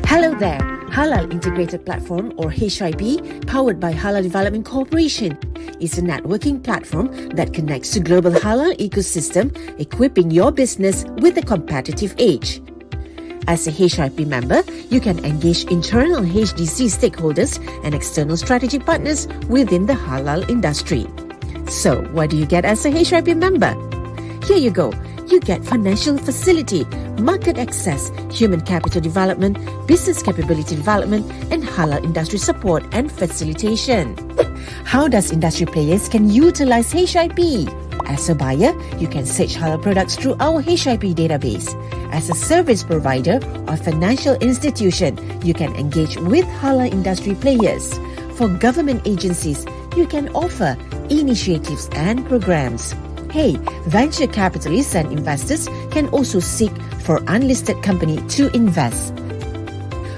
Hello there! Halal Integrated Platform, or HIP, powered by Halal Development Corporation, is a networking platform that connects to global halal ecosystem, equipping your business with a competitive edge. As a HIP member, you can engage internal HDC stakeholders and external strategic partners within the halal industry. So, what do you get as a HIP member? Here you go. You get financial facility, market access, human capital development, business capability development, and halal industry support and facilitation. How does industry players can utilize HIP? As a buyer, you can search halal products through our HIP database. As a service provider or financial institution, you can engage with halal industry players. For government agencies, you can offer initiatives and programs. Hey, venture capitalists and investors can also seek for unlisted company to invest.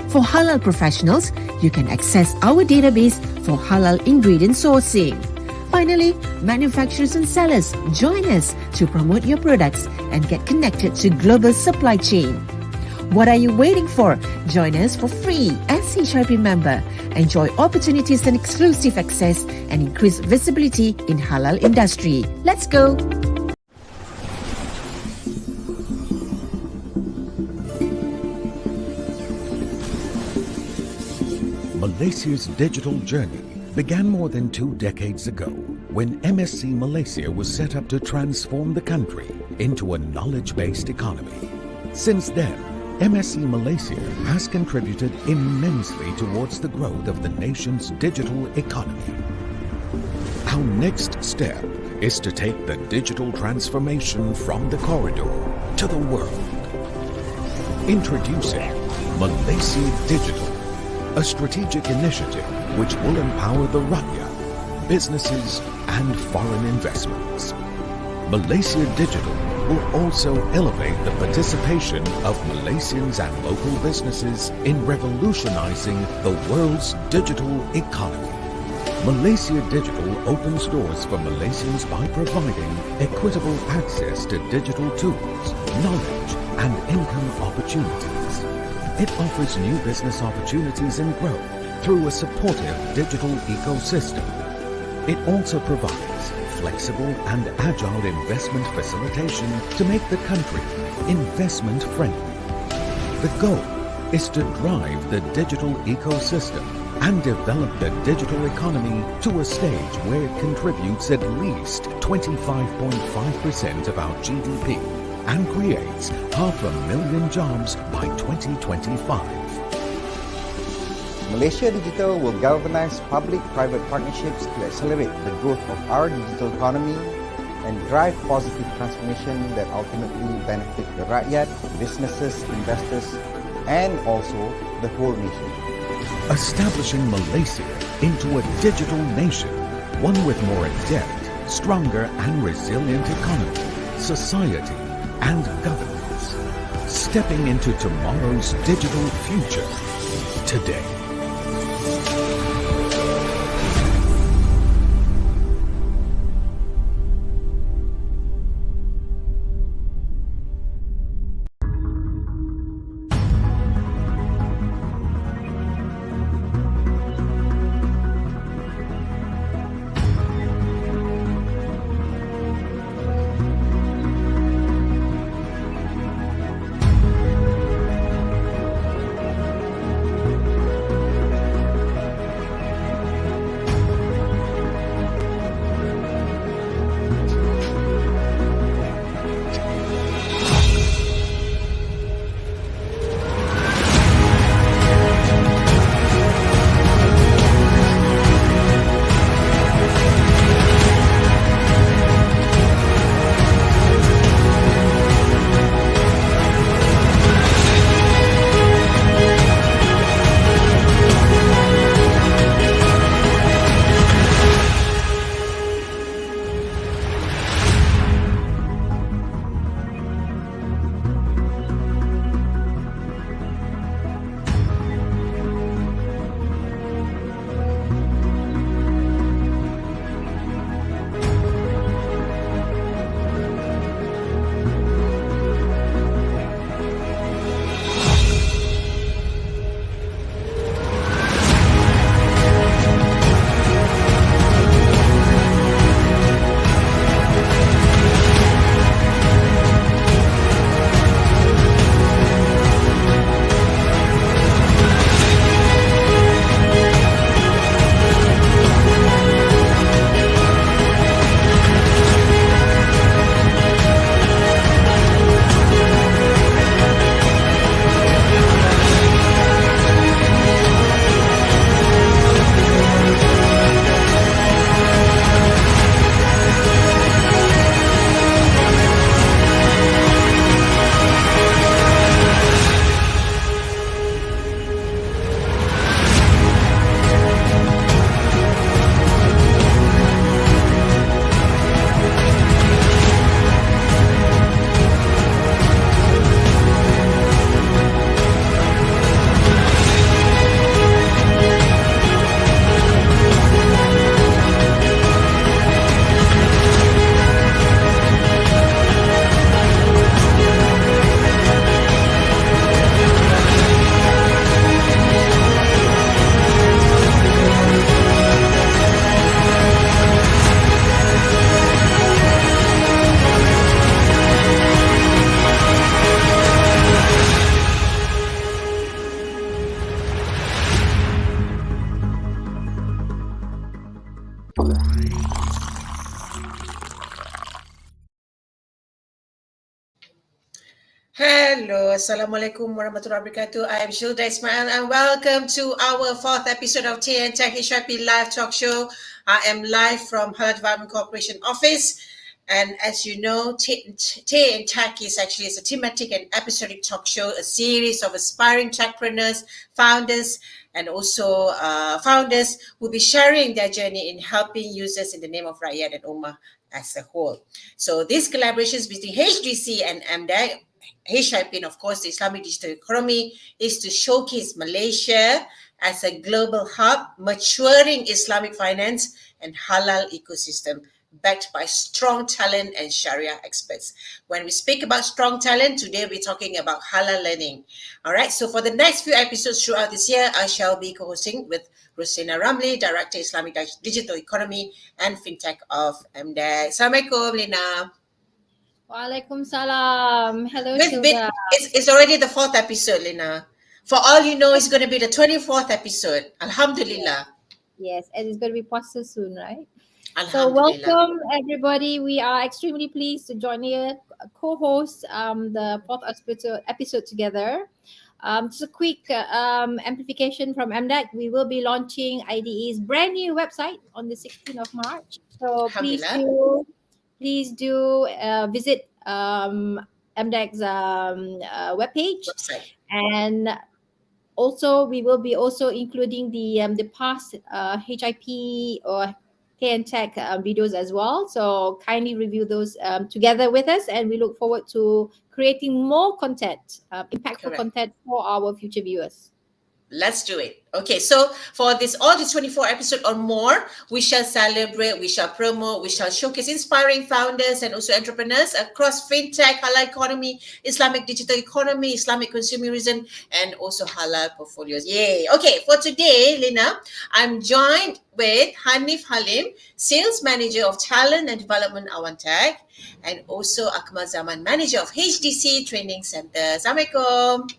For halal professionals, you can access our database for halal ingredient sourcing. Finally, manufacturers and sellers, join us to promote your products and get connected to global supply chain. What are you waiting for? Join us for free as HIP member. Enjoy opportunities and exclusive access and increase visibility in halal industry. Let's go! Malaysia's digital journey began more than 2 decades ago when MSC Malaysia was set up to transform the country into a knowledge-based economy. Since then, MSC Malaysia has contributed immensely towards the growth of the nation's digital economy. Our next step is to take the digital transformation from the corridor to the world. Introducing Malaysia Digital, a strategic initiative which will empower the rakyat, businesses and foreign investments. Malaysia Digital will also elevate the participation of Malaysians and local businesses in revolutionizing the world's digital economy. Malaysia Digital opens doors for Malaysians by providing equitable access to digital tools, knowledge and income opportunities. It offers new business opportunities and growth through a supportive digital ecosystem. It also provides flexible and agile investment facilitation to make the country investment friendly. The goal is to drive the digital ecosystem and develop the digital economy to a stage where it contributes at least 25.5% of our GDP and creates 500,000 jobs by 2025. Malaysia Digital will galvanize public-private partnerships to accelerate the growth of our digital economy and drive positive transformation that ultimately benefit the rakyat, businesses, investors, and also the whole nation. Establishing Malaysia into a digital nation, one with more adept, stronger and resilient economy, society, and governance. Stepping into tomorrow's digital future today. Hello, Assalamualaikum warahmatullahi wabarakatuh. I am Shilda Ismail and welcome to our fourth episode of Tea and Tech HIP Live Talk Show. I am live from Halal Development Corporation office. And as you know, Tea and Tech is actually a thematic and episodic talk show, a series of aspiring techpreneurs, founders, and also founders who will be sharing their journey in helping users in the name of Rakyat and Ummah as a whole. So these collaborations between HDC and MDEC, HIP, and of course the Islamic Digital Economy, is to showcase Malaysia as a global hub, maturing Islamic finance and halal ecosystem, backed by strong talent and Sharia experts. When we speak about strong talent, today we're talking about halal learning. All right, so for the next few episodes throughout this year, I shall be co-hosting with Rosina Ramli, Director Islamic Digital Economy and FinTech of MDEC. Assalamualaikum, Lina. Waalaikumsalam. Hello, Shilda. It's already the fourth episode, Lina. For all you know, it's going to be the 24th episode. Alhamdulillah. Yes, and it's going to be posted soon, right? So Alhamdulillah. welcome, everybody. We are extremely pleased to join here, co-host the fourth episode together. Just a quick amplification from MDEC. We will be launching IDE's brand new website on the 16th of March. So Alhamdulillah. please do visit MDEC's webpage. Website. And also, we will be also including the past HIP or K and Tech videos as well. So kindly review those together with us, and we look forward to creating more content, impactful Correct. content for our future viewers. Let's do it. Okay, so for all these 24 episodes or more, we shall celebrate, we shall promote, we shall showcase inspiring founders and also entrepreneurs across fintech, halal economy, Islamic digital economy, Islamic consumerism, and also halal portfolios. Yay. Okay, for today, Lina, I'm joined with Hanif Halim, Sales Manager of Talent and Development Awantech, and also Akmal Zaman, Manager of HDC Training Center. Assalamualaikum.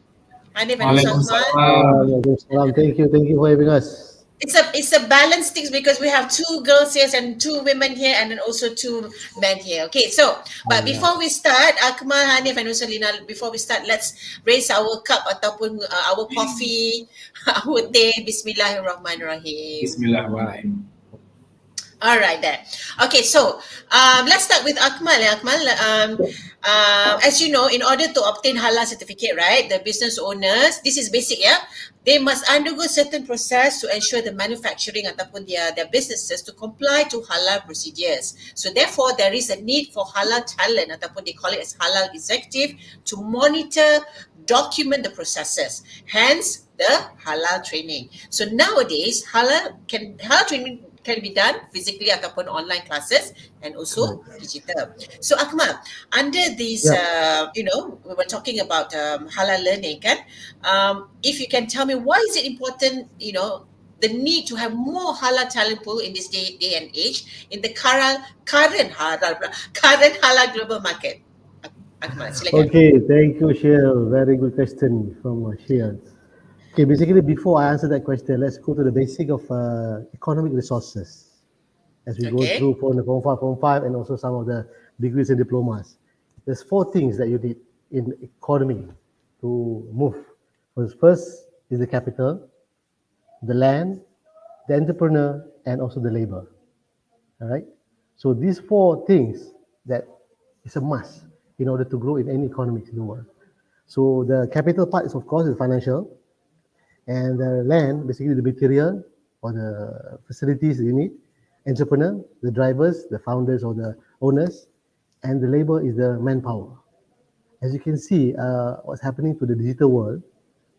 Hanif and Akmal. Waalaikumsalam. Thank you for having us. It's a balanced thing because we have two girls here and two women here and then also two men here. Okay, so but before we start, Akmal, Hanif and also Lina, before we start, let's raise our cup ataupun our coffee, our teh. Bismillahirrahmanirrahim. Bismillahirrahmanirrahim. All right then. Okay, so let's start with Akmal. Akmal, as you know, in order to obtain halal certificate, right, the business owners, this is basic, yeah, they must undergo certain process to ensure the manufacturing ataupun their businesses to comply to halal procedures. So therefore, there is a need for halal talent ataupun they call it as halal executive to monitor, document the processes. Hence, the halal training. So nowadays, halal training can be done physically ataupun online classes and also digital. So Akmal, under these, we were talking about halal learning, kan? If you can tell me why is it important, the need to have more halal talent pool in this day and age in the current halal global market? Akmal, silakan. Okay, thank you, Shil. Very good question from Shil. Okay, basically, before I answer that question, let's go to the basic of economic resources as we go through Form 5, and also some of the degrees and diplomas. There's 4 things that you need in economy to move. First is the capital, the land, the entrepreneur, and also the labor. All right? So these 4 things that is a must in order to grow in any economy in the world. So the capital part is, of course, is financial. And the land, basically the material or the facilities you need. Entrepreneur, the drivers, the founders or the owners. And the labor is the manpower. As you can see, what's happening to the digital world,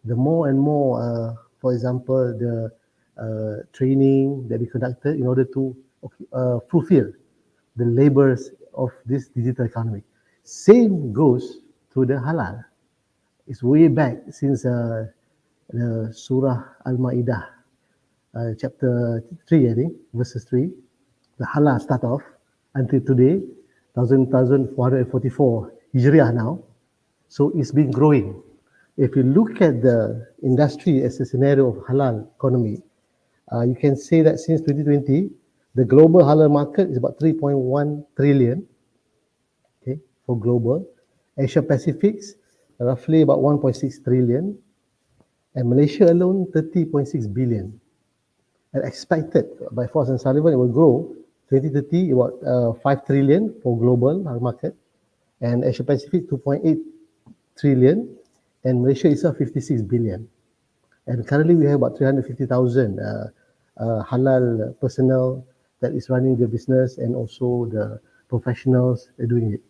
the more and more, for example, the training that we conducted in order to fulfill the labors of this digital economy. Same goes to the halal. It's way back since the Surah Al-Ma'idah, chapter 3, I think, verses 3, the halal start off until today, 1444 Hijriah now. So it's been growing. If you look at the industry as a scenario of halal economy, you can say that since 2020, the global halal market is about 3.1 trillion, okay, for global. Asia Pacific's roughly about 1.6 trillion, and Malaysia alone 30.6 billion. And expected by Frost and Sullivan, it will grow 2030 about 5 trillion for global market, and Asia Pacific 2.8 trillion, and Malaysia itself 56 billion. And currently we have about 350,000 halal personnel that is running the business, and also the professionals doing it.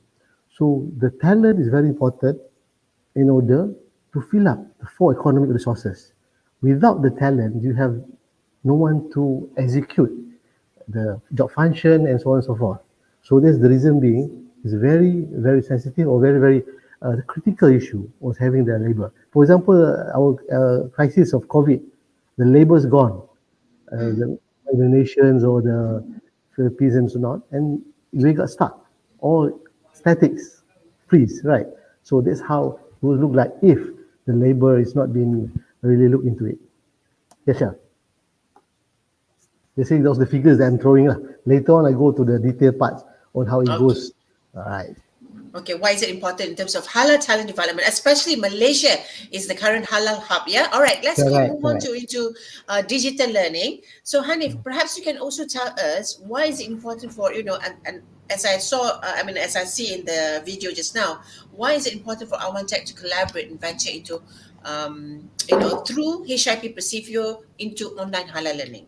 So the talent is very important in order to fill up the 4 economic resources. Without the talent, you have no one to execute the job function and so on and so forth. So that's the reason being, it's very, very sensitive, or very, very critical issue was having the labor. For example, our crisis of COVID, the labor is gone. The Indonesians or the Philippines and so on, and we got stuck. All statics, freeze, right? So that's how it will look like if the labor is not being really looked into it. Yes, sir. They say those are the figures that I'm throwing. Later on, I go to the detailed parts on how it goes. All right. Okay, why is it important in terms of halal talent development, especially Malaysia is the current halal hub? Yeah. All right. Let's move on into digital learning. So Hanif, perhaps you can also tell us why is it important for and as I saw, as I see in the video just now, why is it important for Awantech to collaborate and venture into, through HIP-Percipio into online halal learning?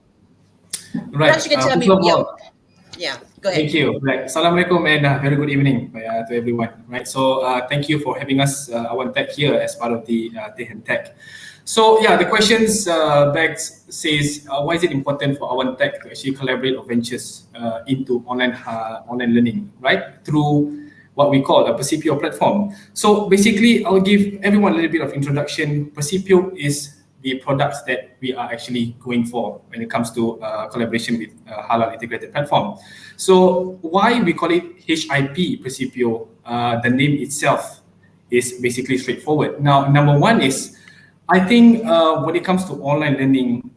Right. Perhaps you can tell me. Yeah, go ahead. Thank you. Right. Assalamualaikum and very good evening to everyone. Right. So thank you for having us, Awantech, here as part of the Tech. So yeah, the questions says why is it important for Awantech to actually collaborate or ventures into online learning, right? Through what we call a Percipio platform. So basically, I'll give everyone a little bit of introduction. Percipio is the products that we are actually going for when it comes to collaboration with Halal Integrated Platform. So why we call it HIP-Percipio? The name itself is basically straightforward. Now, number one is, I think when it comes to online learning,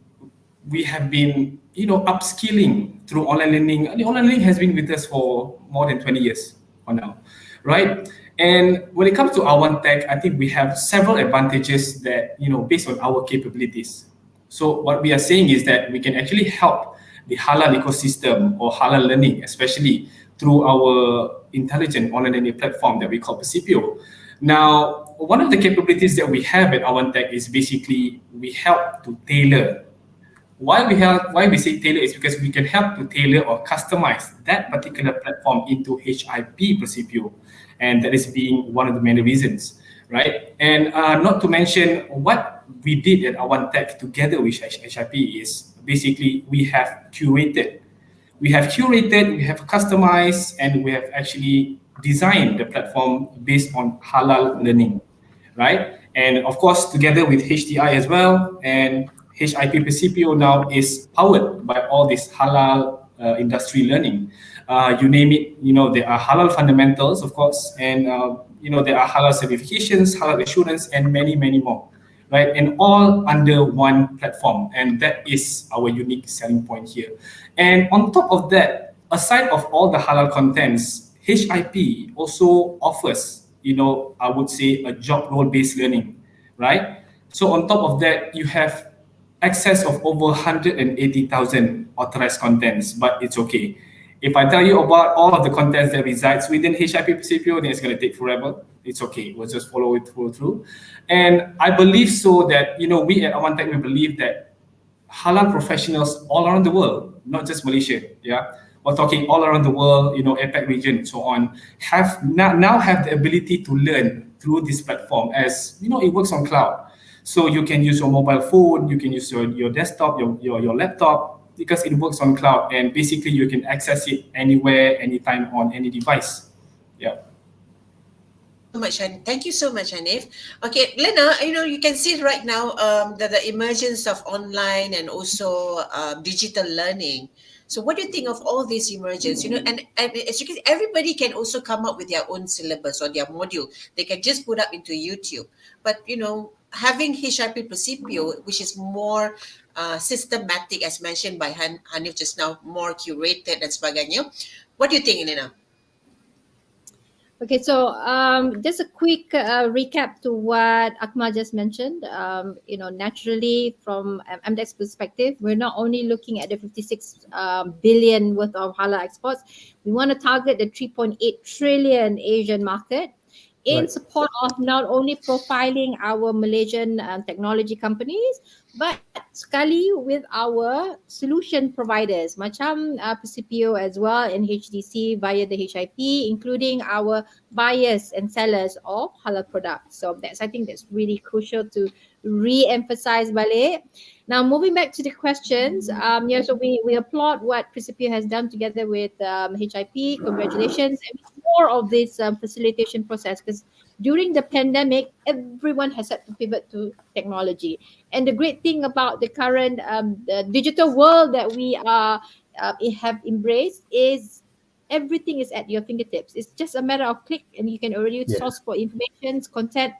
we have been, upskilling through online learning. The online learning has been with us for more than 20 years for now, right? And when it comes to Awantech, I think we have several advantages that, based on our capabilities. So what we are saying is that we can actually help the halal ecosystem or halal learning, especially through our intelligent online learning platform that we call Percipio. Now, one of the capabilities that we have at Awantech is basically we help to tailor. Why we say tailor is because we can help to tailor or customize that particular platform into HIP-Percipio. And that is being one of the many reasons, right? And not to mention what we did at Awantech together with HIP is basically we have curated, we have customized, and we have actually designed the platform based on halal learning, right? And of course, together with HDI as well, and HIP-Percipio now is powered by all this halal industry learning. You name it, there are halal fundamentals, of course, and there are halal certifications, halal assurance, and many, many more, right? And all under one platform, and that is our unique selling point here. And on top of that, aside of all the halal contents, HIP also offers, I would say, a job role-based learning, right? So on top of that, you have access of over 180,000 authorized contents, but it's okay. If I tell you about all of the contents that resides within HIP-Percipio, then it's going to take forever. It's okay. We'll just follow it through. And I believe so that, we at Awantech, we believe that halal professionals all around the world, not just Malaysia, yeah, we're talking all around the world, APAC region and so on, now have the ability to learn through this platform as, it works on cloud. So you can use your mobile phone, you can use your desktop, your laptop, because it works on cloud, and basically you can access it anywhere, anytime, on any device. Yeah. Thank you so much, Hanif. Okay, Lena, you can see right now the emergence of online and also digital learning. So what do you think of all these emergence? And as you can see, everybody can also come up with their own syllabus or their module. They can just put up into YouTube. But, having HIP-Percipio, which is more systematic, as mentioned by Hanif just now, more curated dan sebagainya. What do you think, Elena? Okay, so just a quick recap to what Akmal just mentioned. Naturally, from MDEX perspective, we're not only looking at the 56 billion worth of halal exports. We want to target the 3.8 trillion Asian market in Right. support of not only profiling our Malaysian technology companies, but sekali with our solution providers, macam Percipio as well and HDC via the HIP, including our buyers and sellers of halal products. So I think that's really crucial to re-emphasize balik. Now, moving back to the questions, so we applaud what Percipio has done together with HIP. Congratulations. And more of this facilitation process, because during the pandemic, everyone has had to pivot to technology. And the great thing about the current the digital world that we have embraced is everything is at your fingertips. It's just a matter of click, and you can already Yeah. source for information, content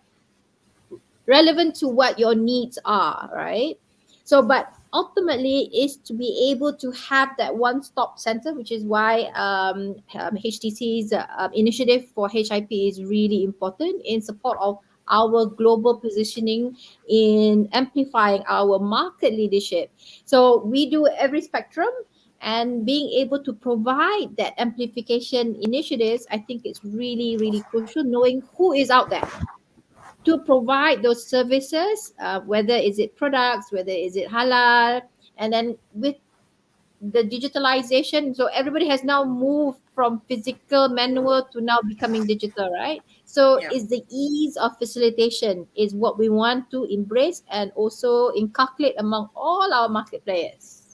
relevant to what your needs are, right? So, but ultimately is to be able to have that one-stop center, which is why HTC's initiative for HIP is really important in support of our global positioning in amplifying our market leadership. So we do every spectrum, and being able to provide that amplification initiatives, I think it's really, really crucial, knowing who is out there to provide those services, whether is it products, whether is it halal, and then with the digitalization, so everybody has now moved from physical manual to now becoming digital, right? So Yeah. is the ease of facilitation is what we want to embrace and also inculcate among all our market players.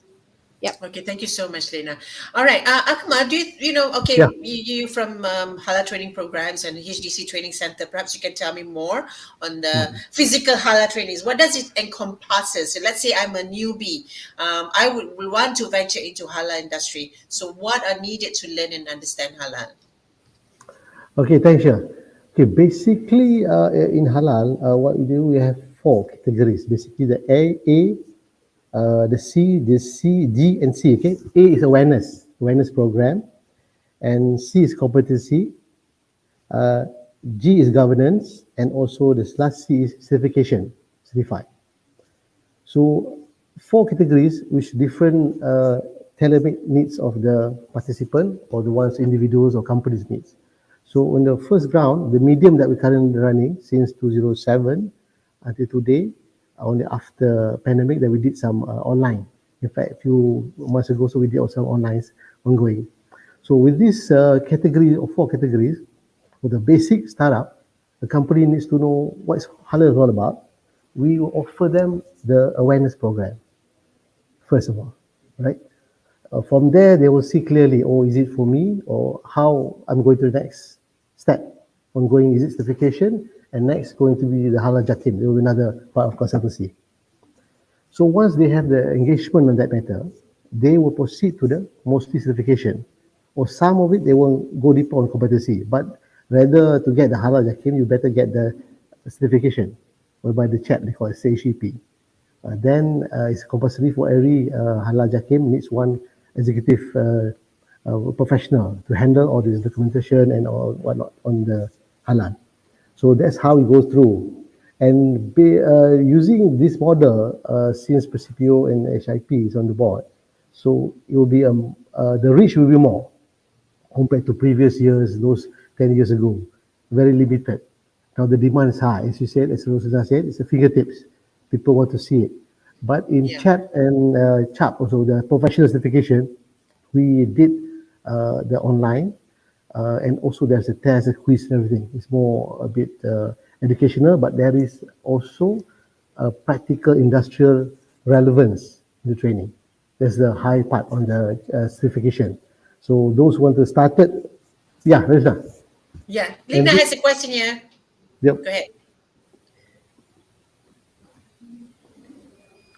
Yep. Okay, thank you so much, Lena. All right, Akmal, Yeah. you from halal training programs and HDC training center, perhaps you can tell me more on the Mhm. physical halal trainings. What does it encompasses? So let's say I'm a newbie. I would want to venture into halal industry. So what are needed to learn and understand halal? Okay, thanks, Shah. Okay, basically, in halal, what we do, we have four categories. Basically, the C, the C, D, and C. Okay, A is awareness program, and C is competency, uh, G is governance, and also the last C is certified. So four categories which different tailor-made needs of the participant or the ones individuals or companies needs. So on the first ground, the medium that we're currently running since 2007 until today, only after pandemic that we did some online. In fact, a few months ago, so we did also online ongoing. So with this category or four categories, for the basic startup, the company needs to know what halal is all about. We will offer them the awareness program, first of all, right? From there, they will see clearly, oh, is it for me, or how I'm going to the next step. Ongoing is it certification, and next going to be the halal jakim. There will be another part of consultancy. So once they have the engagement on that matter, they will proceed to the mostly certification. Or some of it, they won't go deeper on competency. But rather to get the halal jakim, you better get the certification, whereby the chap, they call it CHEP. Then it's compulsory for every halal jakim needs one executive professional to handle all this documentation and all whatnot on the halal. So that's how it goes through. And using this model, since Percipio and HIP is on the board, so it will be the reach will be more compared to previous years, those 10 years ago, very limited. Now the demand is high, as you said, as Rosana said, it's the fingertips. People want to see it. But in Yeah. chat and CHAP, also the professional certification, we did the online, and also there's a test, a quiz, and everything. It's more a bit educational, but there is also a practical industrial relevance in the training. That's the high part on the certification. So those who want to start it, yeah, Reza. Yeah. Lena And has a question here. yep, Go ahead.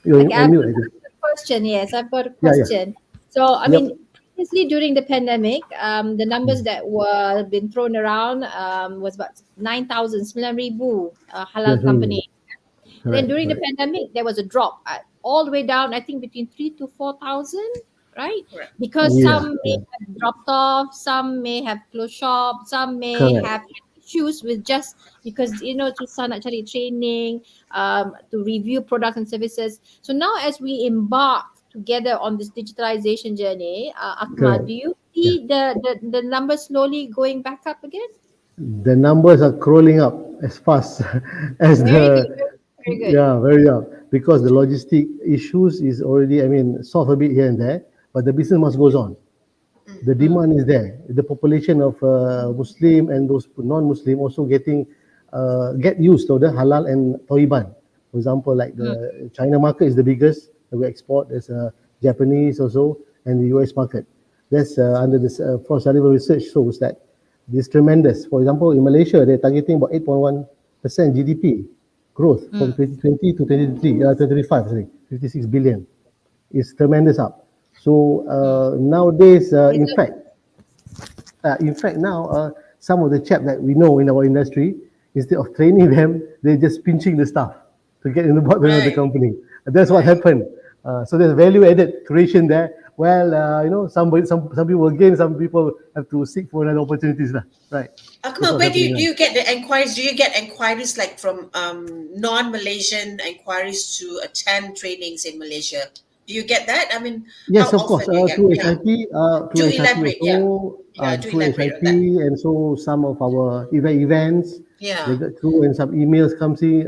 you're Okay, on I've mute, got I think. a question. Yes, I've got a Yeah, yeah, question. So, I yep. mean, previously during the pandemic, the numbers Mm. that were been thrown around was about 9,000, 9,000 halal Yes, company. And then correct, during the correct. pandemic, there was a drop all the way down, I think between 3 to 4,000. right? Correct. Because Yeah, some may yeah, have dropped off, some may have closed shop, some may correct. have issues with just because susah nak cari training, to review products and services. So now as we embark together on this digitalization journey, Akmal, Correct. do you Yeah. see the numbers slowly going back up again? The numbers are crawling up as fast as Very good, the, very good. yeah, very up, because the logistic issues is already, I mean, solved a bit here and there, but the business must goes on. The demand is there. The population of Muslim and those non-Muslim also get used to the halal and toiban. For example, like the China market is the biggest that we export. There's Japanese also, and the US market. That's under this Frost Sullivan research shows that this tremendous. For example, in Malaysia, they're targeting about 8.1% GDP growth from 2020 to 2035, sorry, 56 billion. It's tremendous up. So nowadays, in fact, now some of the chap that we know in our industry, instead of training them, they're just pinching the staff to get in the bottom of the Right. company. That's what Right. happened. So there's value added creation there. Well, some people gain, some people have to seek for another opportunities, lah. Right. That's Akmal, what's where do happening now. you get the enquiries? Do you get enquiries like from non-Malaysian enquiries to attend trainings in Malaysia? Do you get that? I mean, how Yes, of course. often do you get? Through Yeah. HIP, Do through HIP elaborate, yeah. also, Yeah, do through elaborate on HIP, that. and so some of our events, Yeah. they get through, and some emails comes in.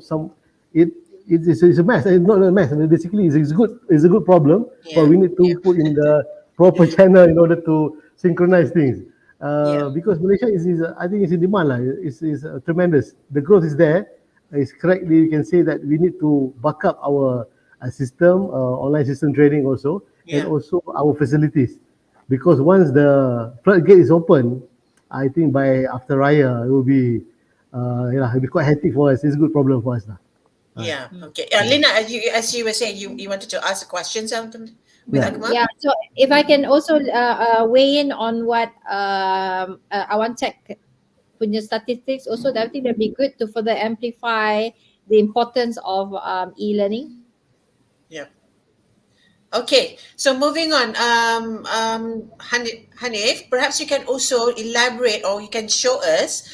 Some it it's a mess. It's not a mess. Basically, it's good. It's a good problem, Yeah. but we need to Yeah. put in the proper channel in order to synchronize things. Yeah. Because Malaysia is I think it's in demand, lah. It's tremendous. The growth is there. It's correctly you can say that we need to back up our system, online system training also, and Yeah. also our facilities. Because once the floodgate is open, I think by after Raya, it will be, it'll be quite hectic for us. It's a good problem for us. Lah. Yeah. Okay. Lina, as you were saying, you wanted to ask a question something with Yeah. Akmal? Yeah, so if I can also weigh in on what Awan Tech punya statistics also, I think that'd be good to further amplify the importance of e-learning. Yeah. Okay, so moving on, Hanif, perhaps you can also elaborate or you can show us,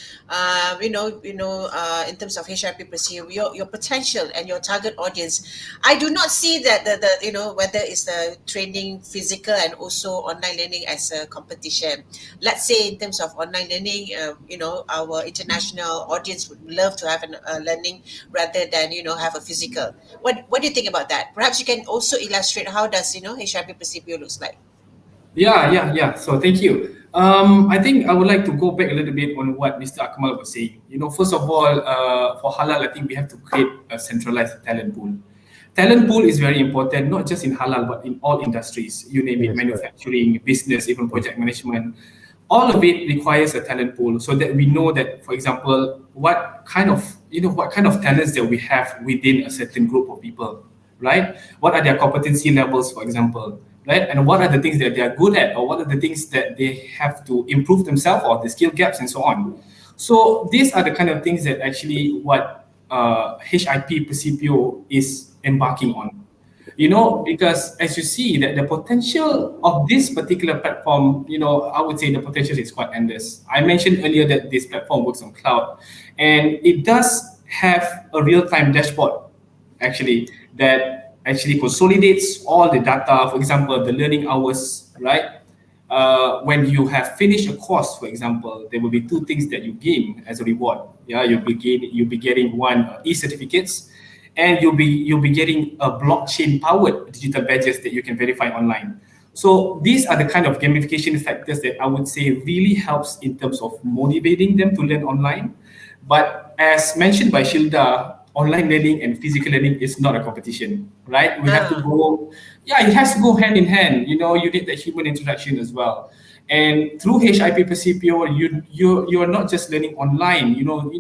in terms of HIP-Percipio, your potential and your target audience. I do not see that whether it's the training physical and also online learning as a competition. Let's say in terms of online learning, our international audience would love to have a learning rather than have a physical. What do you think about that? Perhaps you can also illustrate how does HIP-Percipio looks like. Yeah. So thank you. I think I would like to go back a little bit on what Mr. Akmal was saying. First of all, for halal, I think we have to create a centralized talent pool. Talent pool is very important, not just in halal, but in all industries. You name it, Yes, manufacturing, business, even project management. All of it requires a talent pool, so that we know that, for example, what kind of talents that we have within a certain group of people, right? What are their competency levels, for example, right? And what are the things that they are good at, or what are the things that they have to improve themselves, or the skill gaps, and so on. So these are the kind of things that actually what HIP-Percipio is embarking on. Because as you see that the potential of this particular platform, I would say the potential is quite endless. I mentioned earlier that this platform works on cloud, and it does have a real-time dashboard, actually, that actually consolidates all the data. For example, the learning hours, right? When you have finished a course, for example, there will be two things that you gain as a reward. Yeah, you'll be getting one e-certificates, and you'll be getting a blockchain-powered digital badges that you can verify online. So these are the kind of gamification factors that I would say really helps in terms of motivating them to learn online. But as mentioned by Shilda, online learning and physical learning is not a competition, right? We have to go, it has to go hand in hand. You need that human interaction as well. And through HIP-Percipio, you're not just learning online.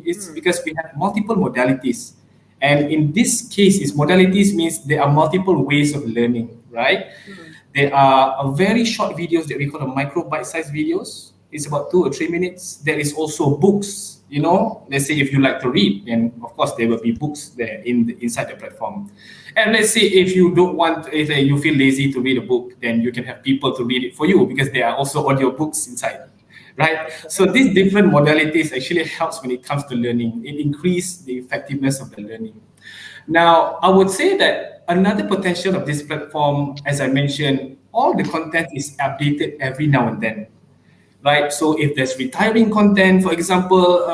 It's because we have multiple modalities. And in this case, modalities means there are multiple ways of learning, right? There are very short videos that we call micro bite-sized videos. It's about 2 or 3 minutes. There is also books. Let's say if you like to read, then of course there will be books there inside the platform. And let's say if you don't want, if you feel lazy to read a book, then you can have people to read it for you because there are also audio books inside, right? So these different modalities actually helps when it comes to learning. It increases the effectiveness of the learning. Now, I would say that another potential of this platform, as I mentioned, all the content is updated every now and then. Right, so if there's retiring content, for example,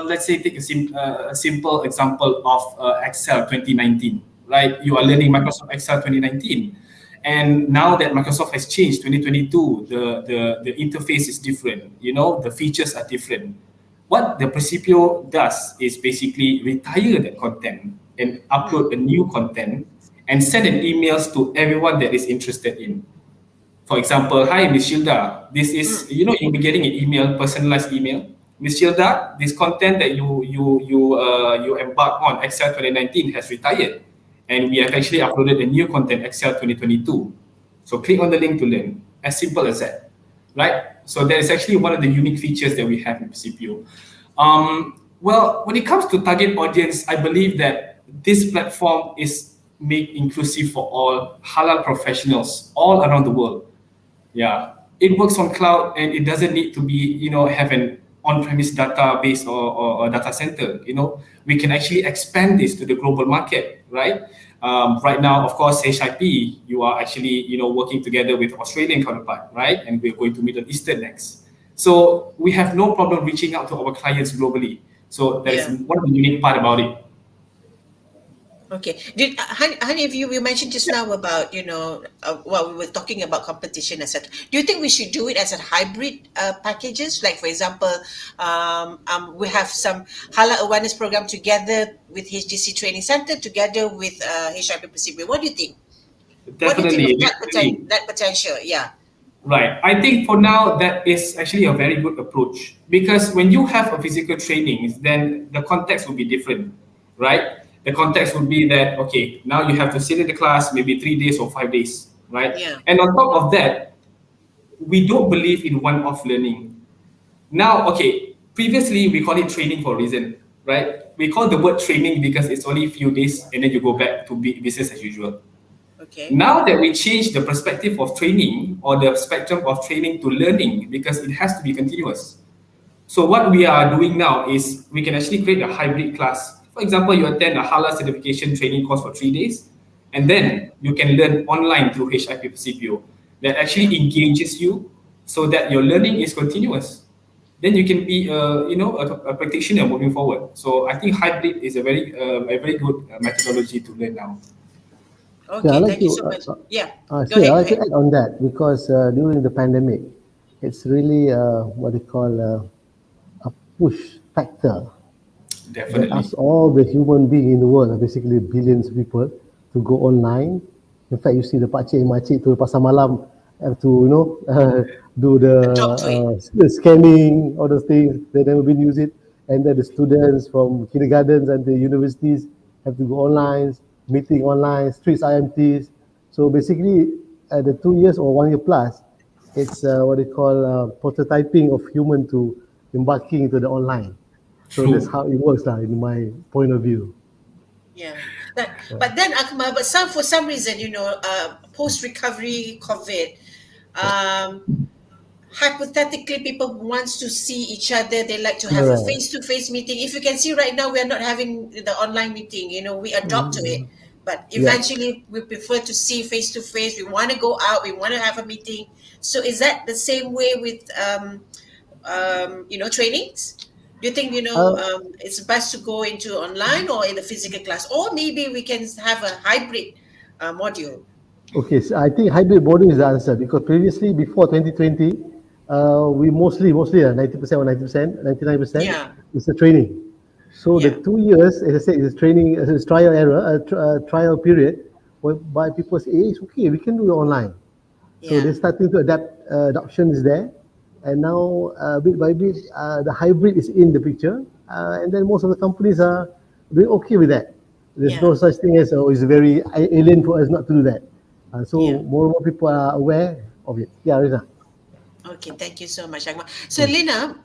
let's say take a simple example of Excel 2019, right? You are learning Microsoft Excel 2019, and now that Microsoft has changed 2022, the interface is different. The features are different. What the Percipio does is basically retire that content and upload a new content and send an emails to everyone that is interested in. For example, hi, Miss Shilda. This is, you'll be getting an email, personalized email. Miss Shilda, this content that you embarked on, Excel 2019, has retired. And we have actually uploaded a new content, Excel 2022. So click on the link to learn. As simple as that, right? So that is actually one of the unique features that we have in Percipio. Well, when it comes to target audience, I believe that this platform is made inclusive for all halal professionals all around the world. Yeah, it works on cloud and it doesn't need to be, have an on-premise database or data center. We can actually expand this to the global market, right? Right now, of course, HIP, you are actually, working together with Australian counterpart, right? And we're going to Middle Eastern next. So we have no problem reaching out to our clients globally. So that is one of the unique part about it. Okay. Honey, if you mentioned just now about, we were talking about competition, etc. Do you think we should do it as a hybrid packages? Like, for example, we have some halal awareness program together with HDC Training Center, together with HIP-Percipio. What do you think? Definitely. What do you think of that potential? Yeah. Right. I think for now, that is actually a very good approach because when you have a physical training, then the context will be different, right? The context would be that, okay, now you have to sit in the class maybe 3 days or 5 days, right? Yeah. And on top of that, we don't believe in one-off learning. Now, okay, previously we call it training for a reason, right? We call the word training because it's only a few days and then you go back to business as usual. Okay. Now that we change the perspective of training or the spectrum of training to learning because it has to be continuous. So what we are doing now is we can actually create a hybrid class. For example, you attend a halal certification training course for 3 days, and then you can learn online through HIP-Percipio that actually engages you so that your learning is continuous. Then you can be, a practitioner moving forward. So I think hybrid is a very good methodology to learn now. Okay, thank you so much. Yeah, go I'd ahead. like to add on that because during the pandemic, it's really what they call a push factor. Definitely. That asks all the human beings in the world, basically billions of people, to go online. In fact, you see the pakcik and makcik to pasar malam have to, do the scanning, all those things. They never been use it. And then the students from kindergartens and the universities have to go online, meeting online, streets IMTs. So basically, the 2 years or 1 year plus, it's what they call prototyping of human to embarking into the online. So that's how it works, in my point of view. Yeah. But then, Akmal, for some reason, post-recovery COVID, hypothetically, people wants to see each other. They like to have a face-to-face meeting. If you can see right now, we are not having the online meeting. We adopt to it. But eventually, we prefer to see face-to-face. We want to go out. We want to have a meeting. So is that the same way with, trainings? Do you think, it's best to go into online or in the physical class? Or maybe we can have a hybrid module? Okay, so I think hybrid module is the answer because previously, before 2020, we mostly 90% or 90%, 99% is the training. So the 2 years, as I said, is training, is trial period, whereby people say, hey, it's okay, we can do it online. So they're starting to adoption is there. And now, bit by bit, the hybrid is in the picture. And then most of the companies are doing okay with that. There's no such thing as, it's very alien for us not to do that. So more and more people are aware of it. Yeah, Riza. Okay, thank you so much, Akmal. So, Lina,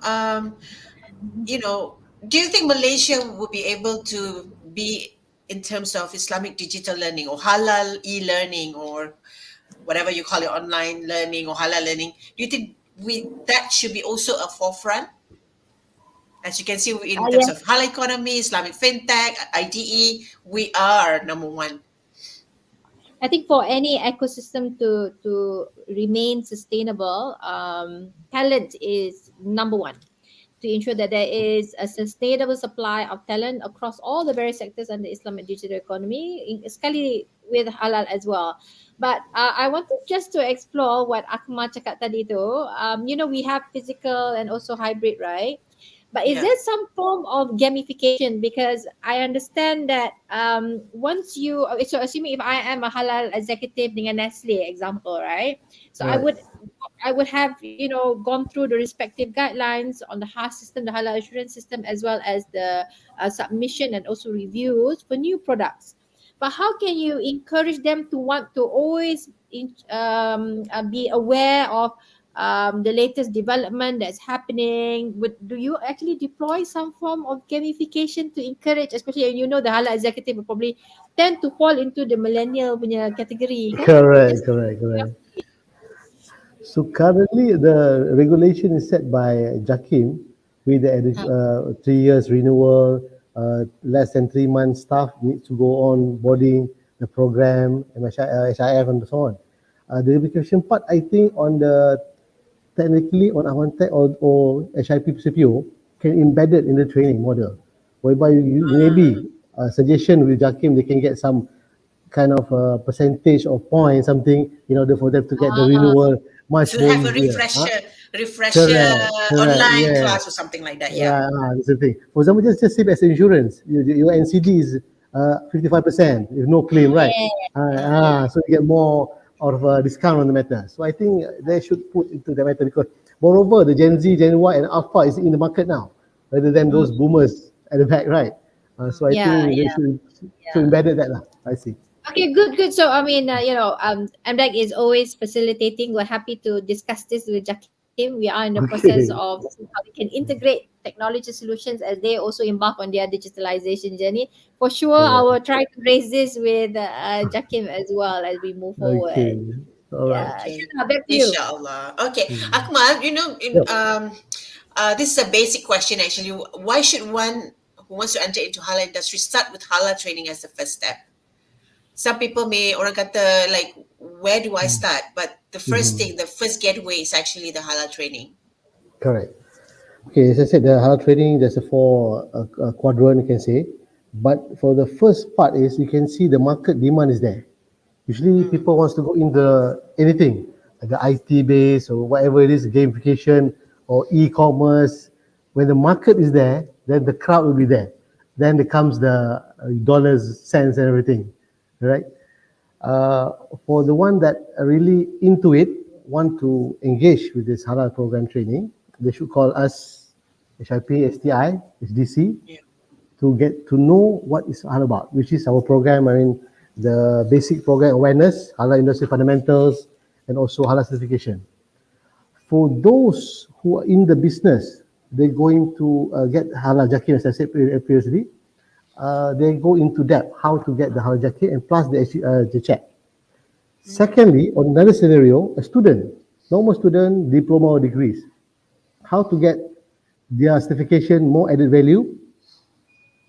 do you think Malaysia will be able to be in terms of Islamic digital learning or halal e-learning or whatever you call it, online learning or halal learning? Do you think that should be also a forefront? As you can see, in terms Yes. of halal economy, Islamic fintech, IDE, we are number one. I think for any ecosystem to remain sustainable, talent is number one, to ensure that there is a sustainable supply of talent across all the various sectors under Islamic digital economy, sekali with halal as well. But I wanted just to explore what Akmal cakap tadi tu. We have physical and also hybrid, right? But is Yeah. there some form of gamification? Because I understand that once you, so assuming if I am a halal executive dengan Nestle example, right? So I Right. would have gone through the respective guidelines on the HAS system, the halal assurance system, as well as the submission and also reviews for new products. But how can you encourage them to want to always be aware of the latest development that's happening? Do you actually deploy some form of gamification to encourage, especially the halal executive will probably tend to fall into the millennial punya category, kan? Correct, Just correct, correct. So currently, the regulation is set by JAKIM with the 3 years renewal. Less than 3 months, staff needs to go on boarding the program, HIF, and so on. The education part, I think, on the technically on Avantech or HIP-Percipio can embed it in the training model, whereby you maybe a suggestion with JAKIM, they can get some kind of a percentage of points, something in order for them to get the renewal much To more have a easier. refresher Correct, correct, online yeah. class or something like that. Yeah. That's the thing. For example, just same as insurance. Your NCD is 55% with no claim, right? So you get more of a discount on the matter. So I think they should put into the matter, because moreover, the Gen Z, Gen Y, and Alpha is in the market now, rather than those boomers at the back, right? So I Yeah, think they should embed that lah. I see. Okay, good, good. So, I mean, MDEC is always facilitating. We're happy to discuss this with Jakim. We are in the process Okay. of seeing how we can integrate technology solutions as they also embark on their digitalization journey. For sure, I will try to raise this with Jakim as well as we move forward. Okay. All right. Yeah, Okay. Shana, back to you. Inshallah. Okay. Akmal, Yep. this is a basic question actually. Why should one who wants to enter into halal industry start with halal training as the first step? Some people orang kata like, where do I start? But the first thing, the first gateway is actually the halal training. Correct. Okay, as I said, the halal training, there's a four quadrant, you can say. But for the first part is, you can see the market demand is there. Usually people wants to go into anything, like the IT base or whatever it is, gamification or e-commerce. When the market is there, then the crowd will be there. Then there comes the dollars, cents, and everything, right? For the one that are really into it, want to engage with this halal program training, they should call us HIP, STI, HDC, to get to know what it's all about, which is our program. I mean, the basic program awareness, halal industry fundamentals, and also halal certification. For those who are in the business, they're going to get halal jacket, as I said previously. They go into depth how to get the halal jacket and plus the check. Secondly, on another scenario, a student, normal student, diploma or degrees, how to get their certification more added value,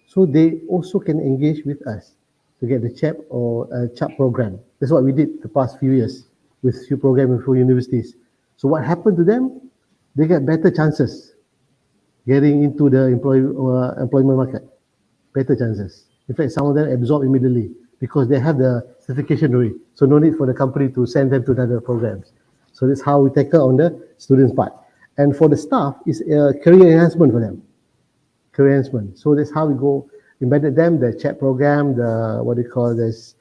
so they also can engage with us to get the CHAP or CHAP program. That's what we did the past few years with few programs for universities. So what happened to them? They get better chances getting into the employment market. Better chances. In fact, some of them absorb immediately because they have the certification already. So no need for the company to send them to other programs. So that's how we tackle on the students' part. And for the staff, it's a career enhancement for them. Career enhancement. So that's how we go embedded them, the chat program, the what they call this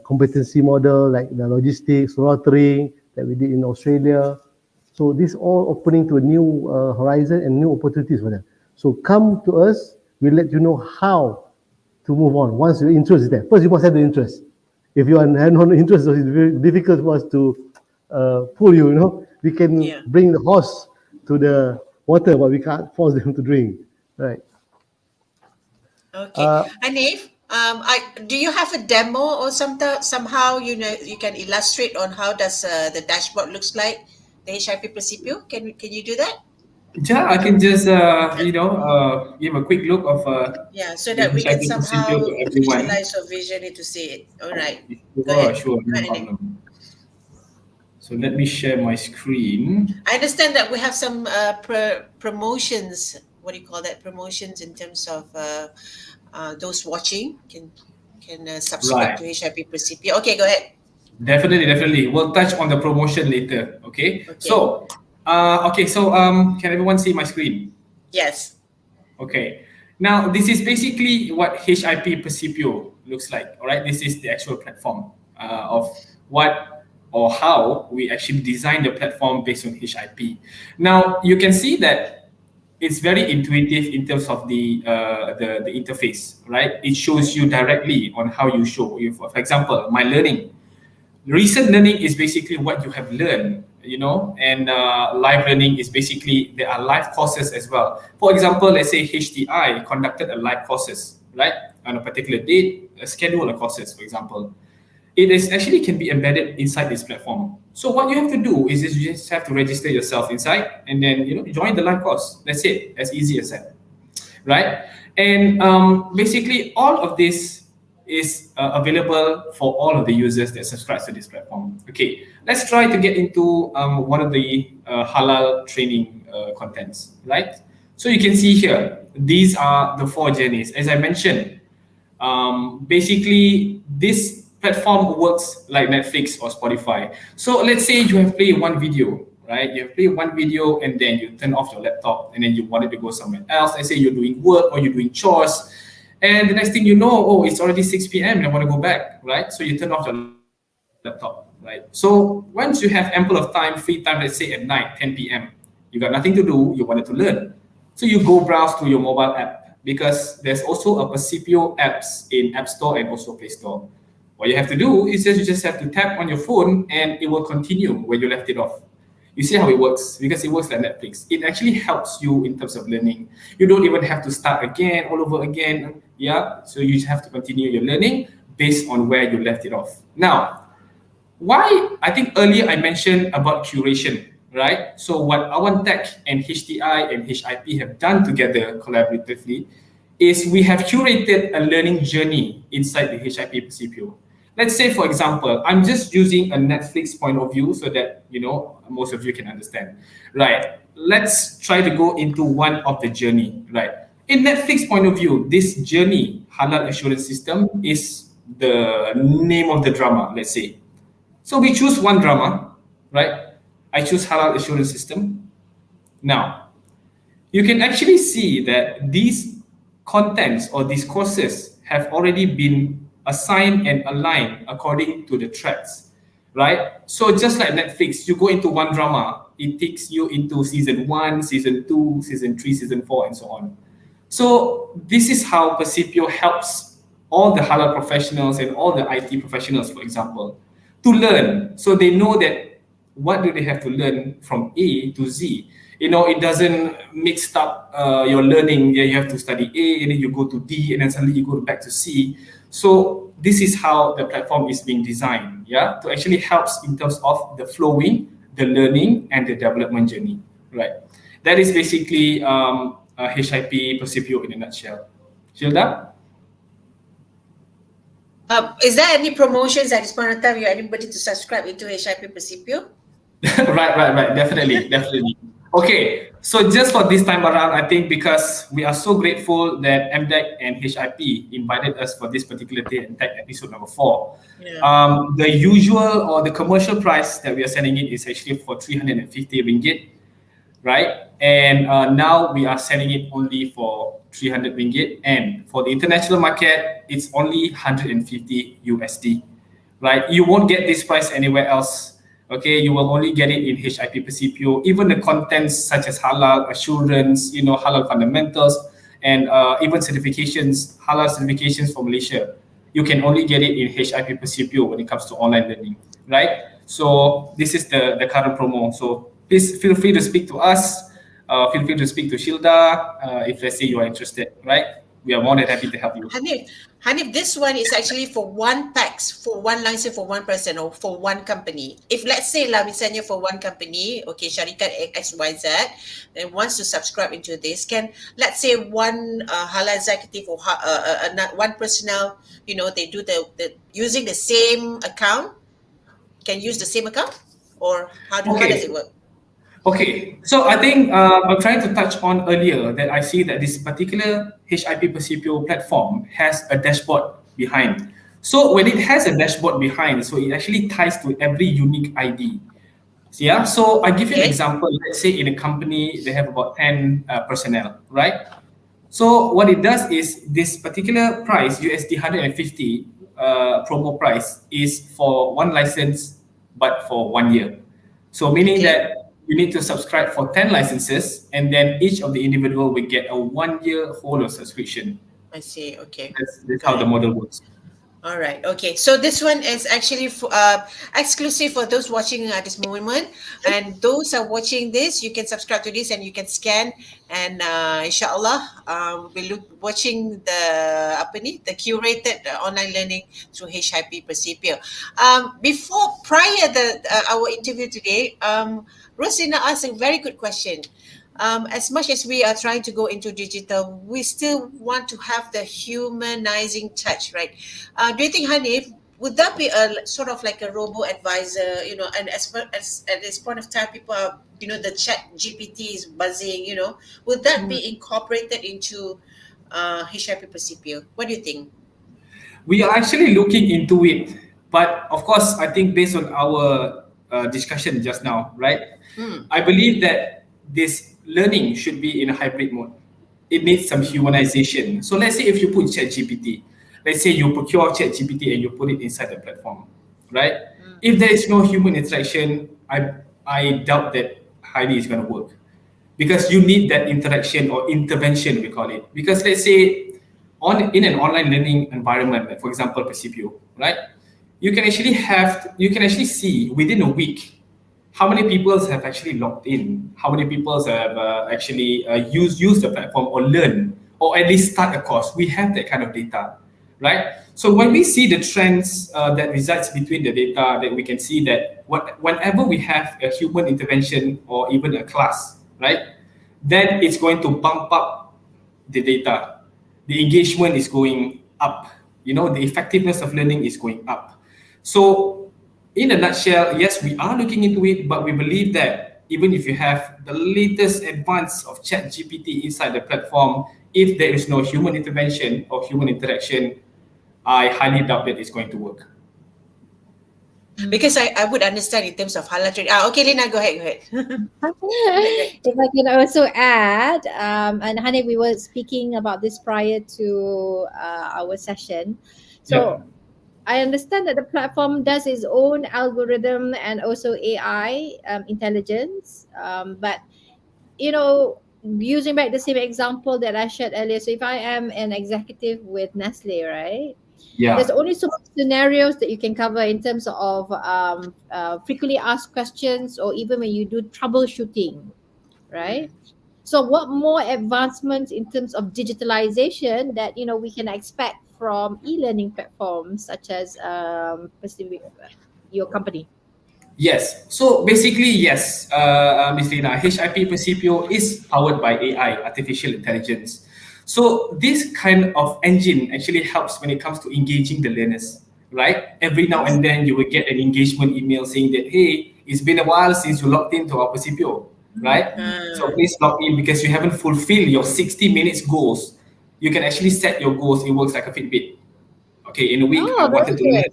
competency model, like the logistics, rotary that we did in Australia. So this all opening to a new horizon and new opportunities for them. So come to us, we'll let you know how to move on once your interest is there. First, you must have the interest. If you have no interest, it's very difficult for us to pull you, We can bring the horse to the water, but we can't force them to drink, right? Okay. Hanif, do you have a demo or somehow you can illustrate on how does the dashboard looks like, the HIP-Percipio? Can you do that? Yeah, I can just give a quick look of so the that we can HIP-Percipio somehow to everyone. visualize or vision it to see it. All right. Sure, no problem. So let me share my screen. I understand that we have some promotions. What do you call that? Promotions in terms of those watching can subscribe to HIP-Percipio. Okay, go ahead. Definitely. We'll touch on the promotion later. Okay. So, can everyone see my screen? Yes. Okay. Now, this is basically what HIP-Percipio looks like. All right. This is the actual platform of what or how we actually design the platform based on HIP. Now, you can see that it's very intuitive in terms of the interface, right? It shows you directly on how you show. For example, my learning. Recent learning is basically what you have learned, and live learning is basically, there are live courses as well. For example, let's say HTI conducted a live courses, right? On a particular date, a schedule of courses, for example. It is actually can be embedded inside this platform. So what you have to do is you just have to register yourself inside and then join the live course. That's it, as easy as that, right? And basically all of this is available for all of the users that subscribe to this platform. Okay, let's try to get into one of the halal training contents, right? So you can see here, these are the 4 journeys. As I mentioned, basically this platform works like Netflix or Spotify. So let's say you have played one video, right? You have played one video and then you turn off your laptop and then you wanted to go somewhere else. Let's say you're doing work or you're doing chores. And the next thing you know, it's already 6 p.m. and I want to go back, right? So you turn off your laptop, right? So once you have ample of time, free time, let's say at night, 10 p.m., you got nothing to do, you wanted to learn. So you go browse through your mobile app because there's also a Percipio apps in App Store and also Play Store. What you have to do is you just have to tap on your phone and it will continue where you left it off. You see how it works? Because it works like Netflix. It actually helps you in terms of learning. You don't even have to start again, all over again. Yeah, so you just have to continue your learning based on where you left it off. Now, why? I think earlier I mentioned about curation, right? So what Awantech and HTI and HIP have done together collaboratively is we have curated a learning journey inside the HIP-Percipio. Let's say, for example, I'm just using a Netflix point of view so that, most of you can understand, right? Let's try to go into one of the journey, right? In Netflix point of view, this journey, Halal Assurance System, is the name of the drama, let's say. So we choose one drama, right? I choose Halal Assurance System. Now, you can actually see that these contents or these courses have already been assigned and aligned according to the tracks, right? So just like Netflix, you go into one drama, it takes you into season 1, season 2, season 3, season 4, and so on. So this is how Percipio helps all the halal professionals and all the IT professionals, for example, to learn. So they know that what do they have to learn from A to Z. It doesn't mix up your learning. Yeah, you have to study A and then you go to D and then suddenly you go back to C. So this is how the platform is being designed, yeah, to actually helps in terms of the flowing, the learning, and the development journey, right? That is basically HIP-Percipio in a nutshell. Shilda? Is there any promotions at this point in time? You anybody to subscribe into HIP-Percipio? Right. Definitely. Okay, so just for this time around, I think because we are so grateful that MDEC and HIP invited us for this particular Day and Tech episode number 4. Yeah. The usual or the commercial price that we are selling it is actually for 350 ringgit, right? And now we are selling it only for 300 ringgit. And for the international market, it's only 150 USD, right? You won't get this price anywhere else. Okay, you will only get it in HIP-Percipio. Even the contents such as halal assurance, halal fundamentals, and even certifications, halal certifications for Malaysia, you can only get it in HIP-Percipio when it comes to online learning, right? So this is the current promo. So please feel free to speak to us. Feel free to speak to Shilda if let's say you are interested, right? We are more than happy to help you. Hanif, this one is actually for one packs, for one license for one person or for one company. If let's say lah, misalnya for one company, okay, syarikat XYZ, and wants to subscribe into this, can let's say one halal executive or one personnel, they do the using the same account, can use the same account, or how does it work? Okay, so I think I'm trying to touch on earlier that I see that this particular HIP-Percipio platform has a dashboard behind. So when it has a dashboard behind, so it actually ties to every unique ID. Yeah, so I give you an example. Let's say in a company, they have about 10 personnel, right? So what it does is this particular price, USD 150 promo price, is for one license, but for 1 year. So meaning that you need to subscribe for 10 licenses, and then each of the individual will get a 1 year whole of subscription. I see. Okay. That's how the model works. All right. Okay. So this one is actually exclusive for those watching at this moment, and those are watching this, you can subscribe to this and you can scan, and inshallah, we'll watching the curated online learning through HIP-Percipio. Prior our interview today, Rosina asked a very good question. As much as we are trying to go into digital, we still want to have the humanizing touch, right? Do you think, Hanif, would that be a sort of like a robo-advisor, and as at this point of time, people are, the chat GPT is buzzing, would that be incorporated into HIP-Percipio? What do you think? We are actually looking into it, but of course, I think based on our discussion just now, right? I believe that this learning should be in a hybrid mode. It needs some humanization. So let's say if you put ChatGPT, let's say you procure ChatGPT and you put it inside the platform, right? If there is no human interaction, I doubt that highly is going to work, because you need that interaction or intervention, we call it. Because let's say in an online learning environment, like for example, Percipio, right? You can actually see within a week how many people have actually logged in, how many people have actually used the platform or learn, or at least start a course. We have that kind of data, right? So when we see the trends that resides between the data, that we can see that whenever we have a human intervention or even a class, right, then it's going to bump up the data. The engagement is going up. The effectiveness of learning is going up. So in a nutshell, yes, we are looking into it, but we believe that even if you have the latest advance of ChatGPT inside the platform, if there is no human intervention or human interaction, I highly doubt that it's going to work. Because I would understand in terms of halal trade. Okay, Lina, go ahead. If I can also add, and Hanif, we were speaking about this prior to our session. So I understand that the platform does its own algorithm and also AI intelligence. But, using back the same example that I shared earlier, so if I am an executive with Nestle, right? There's only so many scenarios that you can cover in terms of frequently asked questions, or even when you do troubleshooting, right? So what more advancements in terms of digitalization that we can expect from e-learning platforms such as your company? Yes. So basically, yes, Ms. Lina, HIP-Percipio is powered by AI, artificial intelligence. So this kind of engine actually helps when it comes to engaging the learners, right? Every now and then you will get an engagement email saying that, hey, it's been a while since you logged into our Percipio, right? So please log in because you haven't fulfilled your 60 minutes goals. You can actually set your goals. It works like a Fitbit. Okay, in a week, I wanted to learn.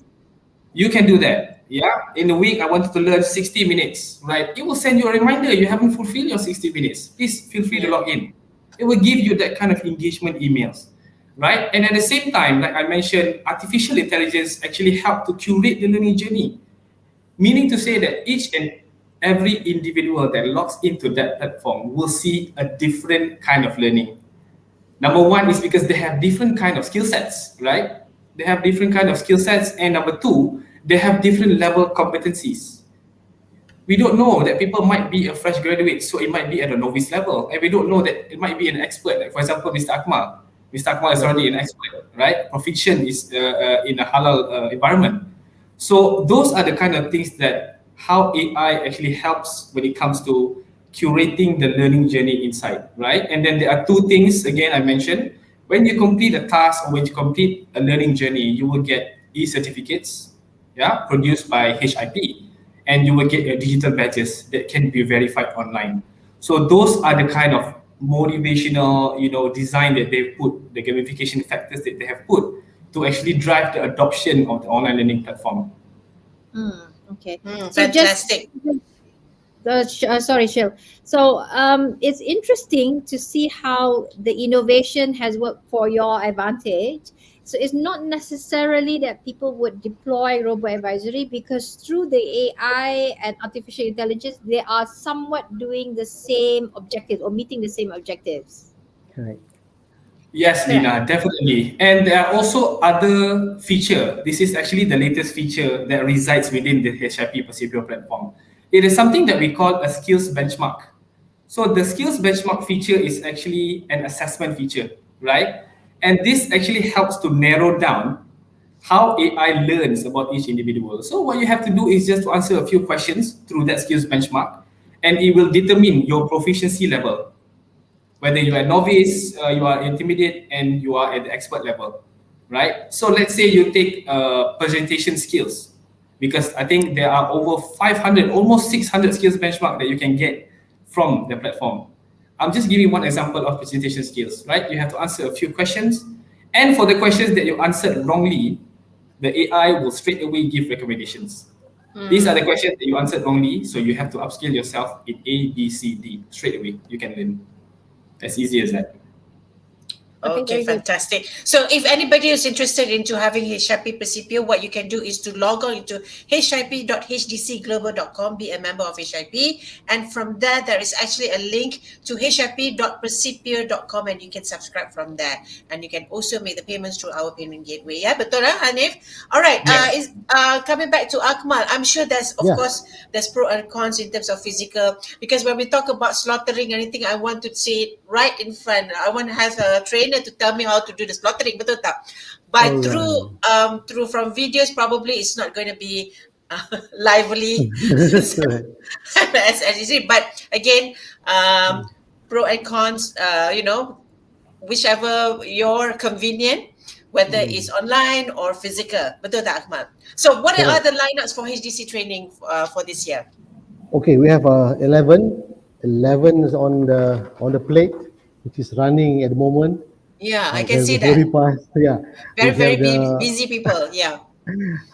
You can do that. Yeah, in a week, I wanted to learn 60 minutes, right? It will send you a reminder you haven't fulfilled your 60 minutes. Please feel free to log in. It will give you that kind of engagement emails, right? And at the same time, like I mentioned, artificial intelligence actually help to curate the learning journey, meaning to say that each and every individual that logs into that platform will see a different kind of learning. Number one is because they have different kind of skill sets, right? They have different kind of skill sets. And number two, they have different level competencies. We don't know that people might be a fresh graduate, so it might be at a novice level, and we don't know that it might be an expert. Like for example, Mr. Akmal. Mr. Akmal is already an expert, right? Proficient is in a halal environment. So those are the kind of things that how AI actually helps when it comes to curating the learning journey inside, right? And then there are two things again I mentioned. When you complete a task or when you complete a learning journey, you will get e-certificates, yeah, produced by HIP, and you will get your digital badges that can be verified online. So those are the kind of motivational, design that they put, the gamification factors that they have put to actually drive the adoption of the online learning platform. Okay. So Fantastic. Sorry, Shil. So it's interesting to see how the innovation has worked for your advantage. So it's not necessarily that people would deploy robo-advisory, because through the AI and artificial intelligence, they are somewhat doing the same objectives or meeting the same objectives. Correct. Yes, Lina, definitely. And there are also other feature. This is actually the latest feature that resides within the HIP-Percipio platform. It is something that we call a skills benchmark. So the skills benchmark feature is actually an assessment feature, right? And this actually helps to narrow down how AI learns about each individual. So what you have to do is just to answer a few questions through that skills benchmark, and it will determine your proficiency level, whether you are novice, you are intermediate, and you are at the expert level, right? So let's say you take presentation skills, because I think there are over 500, almost 600 skills benchmark that you can get from the platform. I'm just giving one example of presentation skills, right? You have to answer a few questions, and for the questions that you answered wrongly, the AI will straight away give recommendations. These are the questions that you answered wrongly, so you have to upskill yourself in A, B, C, D. Straight away, you can learn. As easy as that. Okay, fantastic. So if anybody is interested into having HIP-Percipio, what you can do is to log on into hip.hdcglobal.com, be a member of HIP, and from there is actually a link to hip.percipio.com, and you can subscribe from there, and you can also make the payments through our payment gateway. Yeah, betul Hanif? All right. Yes. Coming back to Akmal, I'm sure there's course there's pro and cons in terms of physical, because when we talk about slaughtering anything, I want to see it right in front. I want to have a trainer to tell me how to do the slaughtering, betul tak? But through from videos, probably it's not going to be lively as you see. But again, pro and cons, whichever you're convenient, whether it's online or physical, betul tak Akmal? So what are the lineups for HDC training for this year? Okay, we have 11 is on the plate, which is running at the moment. Yeah, I can see that. Very fast. Yeah. Very busy people. Yeah.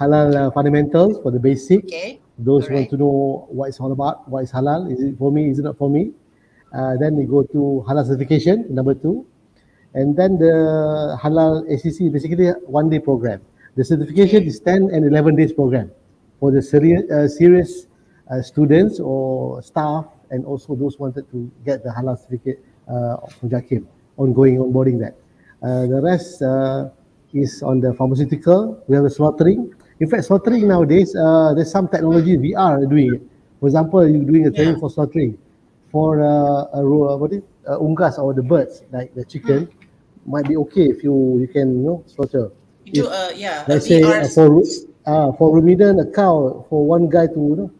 Halal fundamentals for the basic. Okay. Those who want to know what it's all about, what is halal, is it for me, is it not for me? Then we go to halal certification, number 2. And then the halal ACC, basically a 1-day program. The certification is 10 and 11 days program for the serious students or staff, and also those wanted to get the halal certificate from JAKIM, onboarding that. The rest is on the pharmaceutical. We have the slaughtering. In fact, slaughtering nowadays, there's some technology VR doing it. For example, you're doing a training for slaughtering for ungas or the birds, like the chicken, might be okay if you can slaughter. Do let's say for rumidan, a cow, for one guy to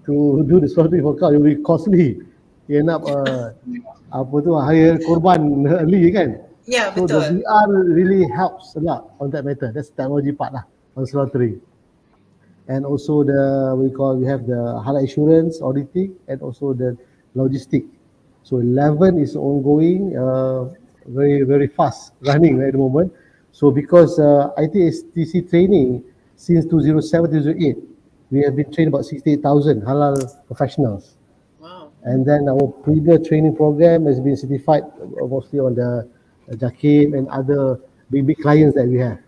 do the slaughtering for cow, it will be costly. You end up hire korban early kan. Yeah, so betul. The VR really helps a lot on that matter. That's the technology part on slaughtering. And also we have the halal insurance auditing, and also the logistic. So 11 is ongoing, very, very fast running at the moment. So because ITSTC training since 2007-2008, we have been trained about 68,000 halal professionals. Wow. And then our previous training program has been certified mostly on the JAKIM and other big clients that we have.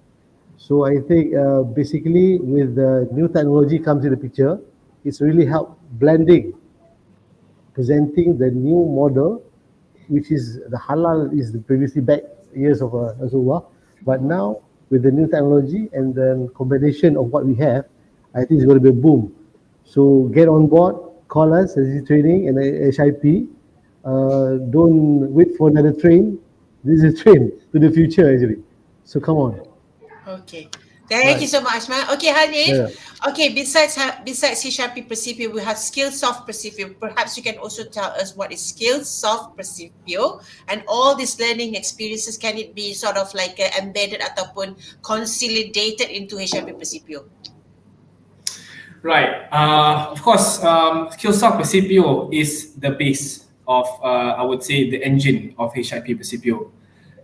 So I think basically with the new technology comes in the picture, it's really helped blending, presenting the new model, which is the halal is the previously back years of Rasulullah, but now with the new technology and then combination of what we have, I think it's going to be a boom. So get on board, call us, HIP Training and HIP. Don't wait for another train. This is a train to the future actually. So come on. Okay. Thank you so much, man. Okay, Hanif. Yeah. Okay, besides HIP-Percipio, we have Skillsoft-Percipio. Perhaps you can also tell us what is Skillsoft-Percipio, and all these learning experiences, can it be sort of like embedded ataupun consolidated into HIP-Percipio? Right. Of course, Skillsoft-Percipio is the base of, I would say, the engine of HIP-Percipio.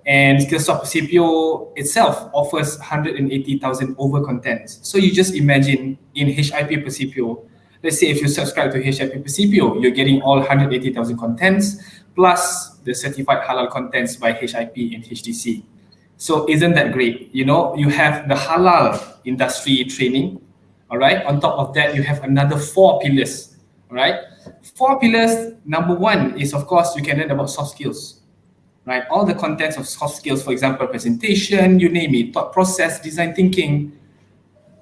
And Skillsoft-Percipio itself offers 180,000 over contents. So you just imagine in HIP-Percipio, let's say if you subscribe to HIP-Percipio, you're getting all 180,000 contents plus the certified halal contents by HIP and HTC. So isn't that great? You know, you have the halal industry training. All right. On top of that, you have another 4 pillars. All right. 4 pillars. Number 1 is, of course, you can learn about soft skills. Right, all the contents of soft skills, for example, presentation, you name it, thought process, design thinking.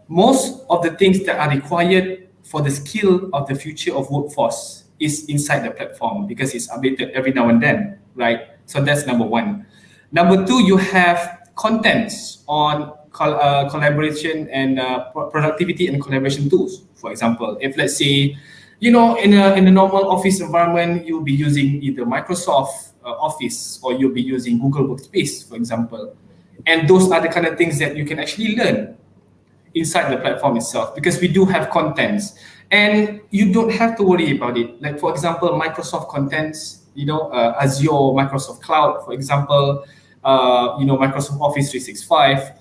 Most of the things that are required for the skill of the future of workforce is inside the platform because it's updated every now and then, right? So that's number 1. Number 2, you have contents on collaboration and productivity and collaboration tools. For example, if let's say, you know, in a normal office environment, you'll be using either Microsoft Office or you'll be using Google Workspace, for example. And those are the kind of things that you can actually learn inside the platform itself because we do have contents and you don't have to worry about it. Like, for example, Microsoft contents, you know, Azure, Microsoft Cloud, for example, you know, Microsoft Office 365,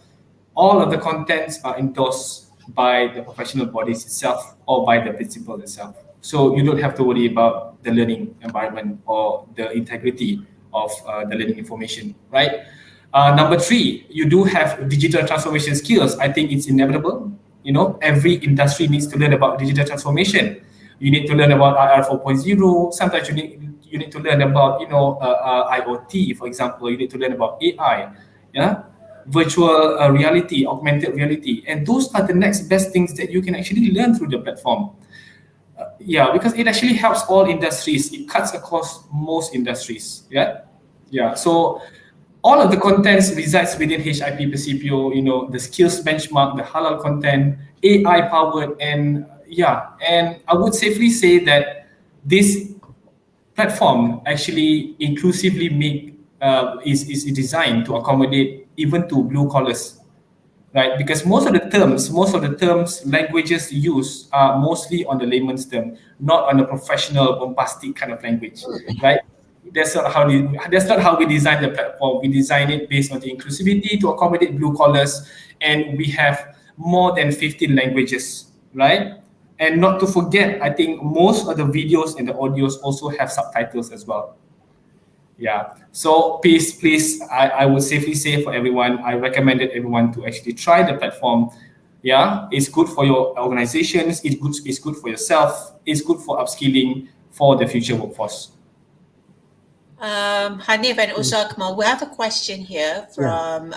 all of the contents are endorsed by the professional bodies itself or by the principal itself. So you don't have to worry about the learning environment or the integrity of the learning information, right? Number 3, you do have digital transformation skills. I think it's inevitable. You know, every industry needs to learn about digital transformation. You need to learn about IR 4.0. Sometimes you need to learn about, you know, IoT, for example. You need to learn about AI, yeah, virtual reality, augmented reality, and those are the next best things that you can actually learn through the platform. Yeah, because it actually helps all industries. It cuts across most industries. Yeah. So all of the contents resides within HIP-Percipio. You know, the skills benchmark, the halal content, AI powered, and I would safely say that this platform actually inclusively is designed to accommodate even to blue collars. Right, because most of the terms, languages used are mostly on the layman's term, not on the professional, bombastic kind of language. Right, that's not how we design the platform. We design it based on the inclusivity to accommodate blue collars, and we have more than 15 languages. Right, and not to forget, I think most of the videos and the audios also have subtitles as well. Yeah, so please, I would safely say for everyone, I recommended everyone to actually try the platform. Yeah, it's good for your organizations, it's good for yourself, it's good for upskilling for the future workforce. Hanif and also Akmal, we have a question here from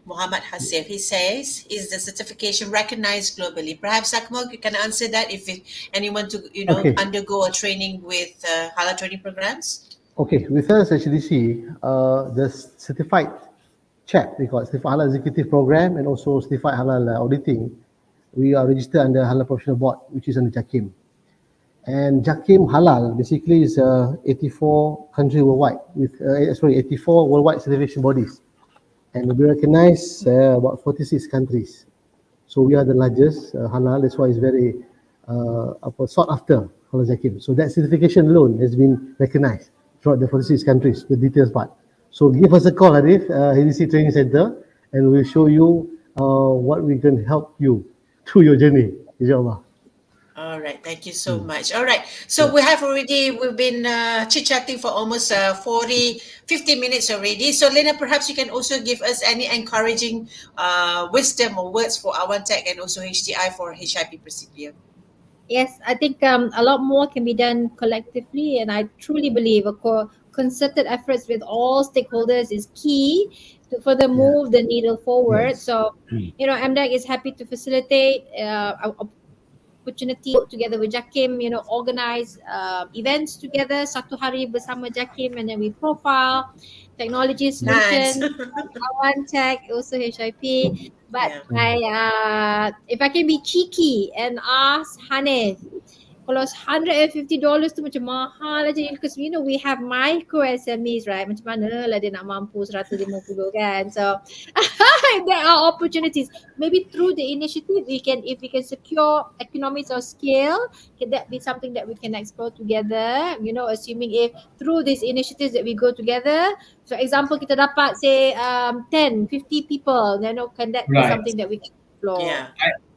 Muhammad Hasif. He says, is the certification recognized globally? Perhaps Akmal, you can answer that if anyone to undergo a training with halal training programs. Okay, with us at HDC, the certified check, we call it Certified Halal Executive Program and also Certified Halal Auditing. We are registered under Halal Professional Board, which is under JAKIM. And JAKIM Halal basically is 84 countries worldwide, with 84 worldwide certification bodies. And we recognize about 46 countries. So we are the largest halal, that's why it's very sought after Halal JAKIM. So that certification alone has been recognized throughout the 46 countries, the details part. So give us a call, Arif, HDC Training Center, and we'll show you what we can help you through your journey, inshallah. All right, thank you so much. All right, so we've been chit-chatting for almost 50 minutes already. So Lena, perhaps you can also give us any encouraging wisdom or words for Awan Tech and also HTI for HIP-Percipio. Yes, I think a lot more can be done collectively, and I truly believe concerted efforts with all stakeholders is key to further move the needle forward. Yes. So, you know, MDAC is happy to facilitate opportunity to work together with Jakim, organize events together, satu hari bersama Jakim, and then we profile technology Nice. solutions, Awan Tech, also HIP. But if I can be cheeky and ask Hanif, kalau $150 tu macam mahal aja, because we have micro SMEs, right? Macam mana lah dia nak mampu 150 kan? So there are opportunities. Maybe through the initiative, if we can secure economies of scale, can that be something that we can explore together? Assuming if through these initiatives that we go together, for example, kita dapat say 10, 50 people, can that be Right. something that we can explore? Yeah.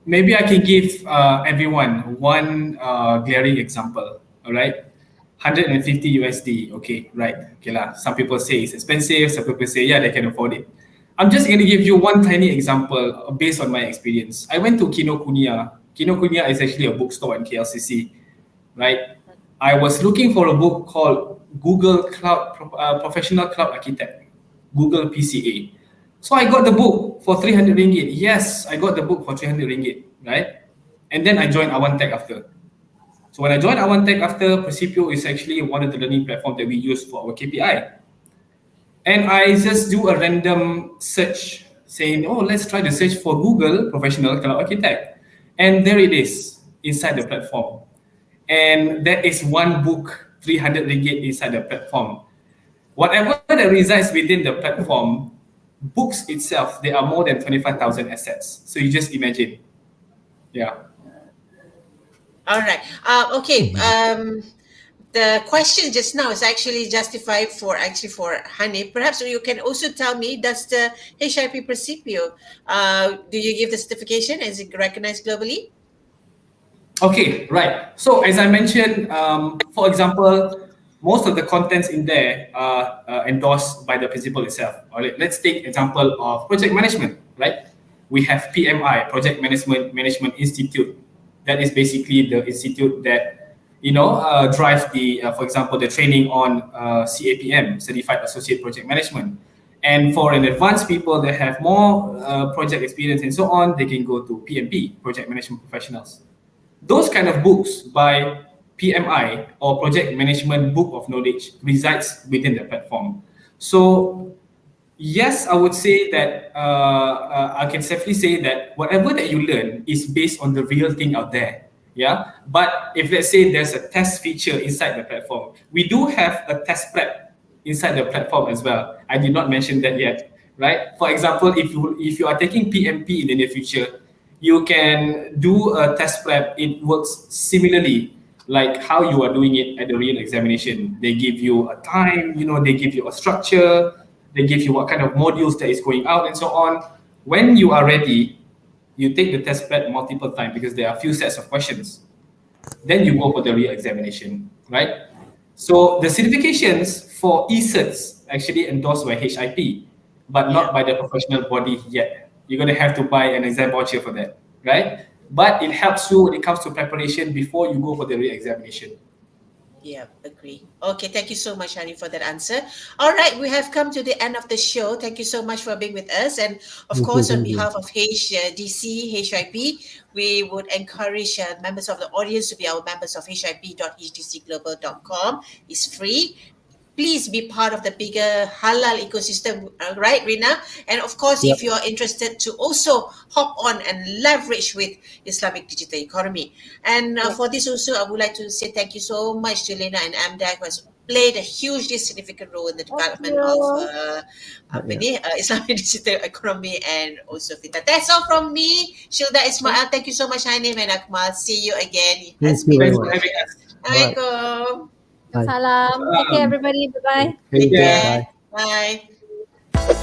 Maybe I can give everyone one glaring example. All right, $150 USD. Okay, right. Okay lah. Some people say it's expensive. Some people say they can afford it. I'm just going to give you one tiny example based on my experience. I went to Kinokuniya. Kinokuniya is actually a bookstore in KLCC, right? I was looking for a book called Google Cloud Professional Cloud Architect, Google PCA. So I got the book for 300 ringgit. Yes, I got the book for 300 ringgit, right? And then I joined Awan Tech after. So when I joined Awan Tech after, Percipio is actually one of the learning platforms that we use for our KPI. And I just do a random search saying, let's try to search for Google Professional Cloud Architect. And there it is inside the platform. And that is one book, 300 ringgit inside the platform. Whatever that resides within the platform, books itself, there are more than 25,000 assets. So you just imagine. Yeah. All right. Okay. The question just now is actually justified for Hanif. Perhaps you can also tell me, does the HIP-Percipio, do you give the certification? Is it recognized globally? Okay, right. So as I mentioned, for example, most of the contents in there are endorsed by the principal itself. All right, let's take example of project management, right? We have PMI, Project Management Institute. That is basically the institute that drive the, for example, the training on CAPM, Certified Associate Project Management. And for an advanced people that have more project experience and so on, they can go to PMP, Project Management Professionals. Those kind of books by PMI or Project Management Book of Knowledge resides within the platform. So yes, I would say that I can safely say that whatever that you learn is based on the real thing out there. Yeah. But if let's say there's a test feature inside the platform, we do have a test prep inside the platform as well. I did not mention that yet, right? For example, if you are taking PMP in the near future, you can do a test prep. It works similarly like how you are doing it at the real examination. They give you a time, they give you a structure, they give you what kind of modules that is going out and so on. When you are ready, you take the test prep multiple times because there are a few sets of questions. Then you go for the real examination, right? So the certifications for e-certs actually endorsed by HIP, but not by the professional body yet. You're going to have to buy an exam voucher for that, right? But it helps you when it comes to preparation before you go for the re-examination. Yeah, agree. Okay, thank you so much, Hani, for that answer. All right, we have come to the end of the show. Thank you so much for being with us. And of course, on behalf of HDC, HIP, we would encourage members of the audience to be our members of hip.hdcglobal.com. It's free. Please be part of the bigger halal ecosystem, right, Rina? And of course, if you're interested to also hop on and leverage with Islamic digital economy. And for this also, I would like to say thank you so much to Lena and Amdak, who has played a hugely significant role in the development of Islamic digital economy and also Fita. That's all from me, Shilda Ismail. Thank you so much, Hanim and Akmal. See you again. Thank you very much. Assalamualaikum. Bye. Salam. Take care, everybody. Bye-bye. Take care. Bye. Bye.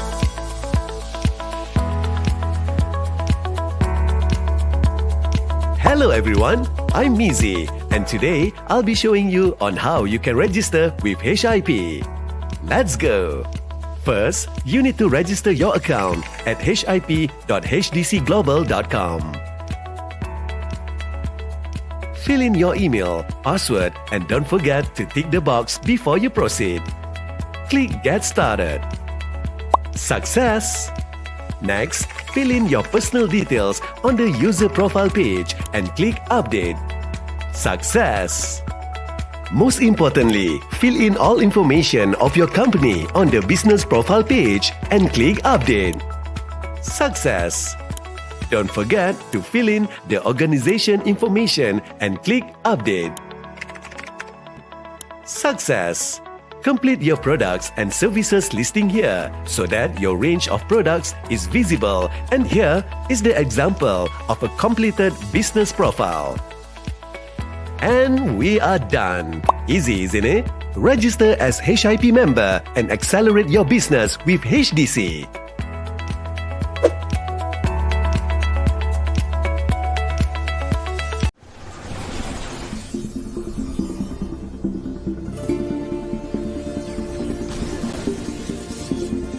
Hello everyone, I'm Mizi, and today I'll be showing you on how you can register with HIP. Let's go! First, you need to register your account at hip.hdcglobal.com. Fill in your email, password, and don't forget to tick the box before you proceed. Click Get Started. Success! Next, fill in your personal details on the user profile page and click Update. Success! Most importantly, fill in all information of your company on the business profile page and click Update. Success! Don't forget to fill in the organization information and click Update. Success! Complete your products and services listing here so that your range of products is visible, and here is the example of a completed business profile. And we are done. Easy, isn't it? Register as HIP member and accelerate your business with HDC.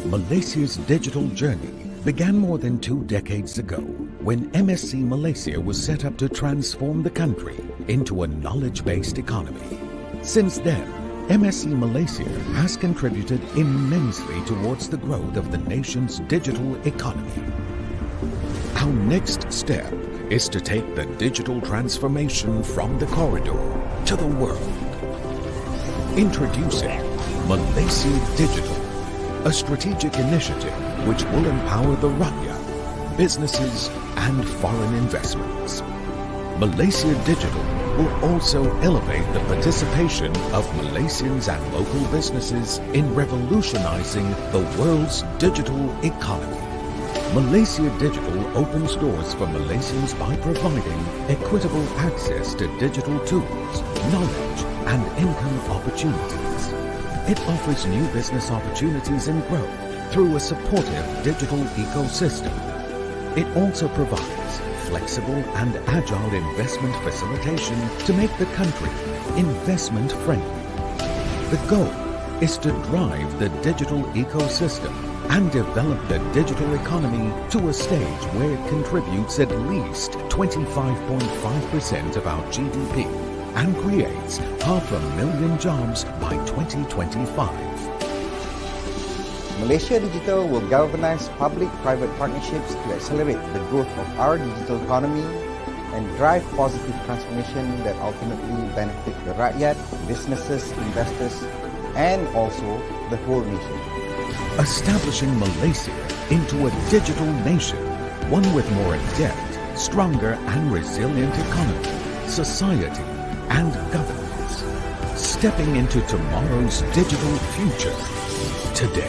Malaysia's digital journey began more than 2 decades ago when MSC Malaysia was set up to transform the country into a knowledge-based economy. Since then, MSC Malaysia has contributed immensely towards the growth of the nation's digital economy. Our next step is to take the digital transformation from the corridor to the world. Introducing Malaysia Digital, a strategic initiative which will empower the rakyat, businesses and foreign investments. Malaysia Digital will also elevate the participation of Malaysians and local businesses in revolutionizing the world's digital economy. Malaysia Digital opens doors for Malaysians by providing equitable access to digital tools, knowledge and income opportunities. It offers new business opportunities and growth through a supportive digital ecosystem. It also provides flexible and agile investment facilitation to make the country investment friendly. The goal is to drive the digital ecosystem and develop the digital economy to a stage where it contributes at least 25.5% of our GDP and creates 500,000 jobs by 2025. Malaysia Digital will galvanize public-private partnerships to accelerate the growth of our digital economy and drive positive transformation that ultimately benefit the rakyat, businesses, investors, and also the whole nation. Establishing Malaysia into a digital nation, one with more adept, stronger and resilient economy, society, and governance. Stepping into tomorrow's digital future today.